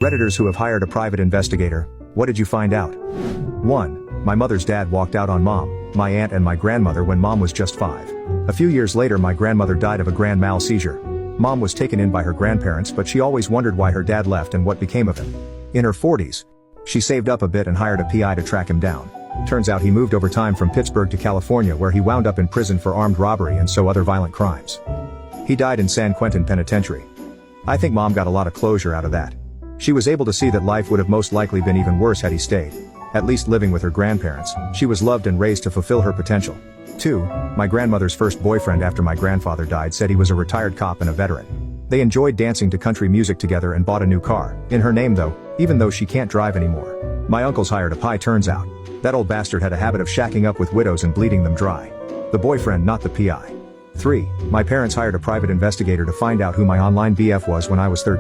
Redditors who have hired a private investigator, what did you find out? 1. My mother's dad walked out on mom, my aunt and my grandmother when mom was just 5. A few years later my grandmother died of a grand mal seizure. Mom was taken in by her grandparents but she always wondered why her dad left and what became of him. In her 40s, she saved up a bit and hired a PI to track him down. Turns out he moved over time from Pittsburgh to California where he wound up in prison for armed robbery and so other violent crimes. He died in San Quentin Penitentiary. I think mom got a lot of closure out of that. She was able to see that life would have most likely been even worse had he stayed. At least living with her grandparents, she was loved and raised to fulfill her potential. 2. My grandmother's first boyfriend after my grandfather died said he was a retired cop and a veteran. They enjoyed dancing to country music together and bought a new car, in her name though, even though she can't drive anymore. My uncle's hired a PI turns out. That old bastard had a habit of shacking up with widows and bleeding them dry. The boyfriend not the PI. 3. My parents hired a private investigator to find out who my online BF was when I was 13.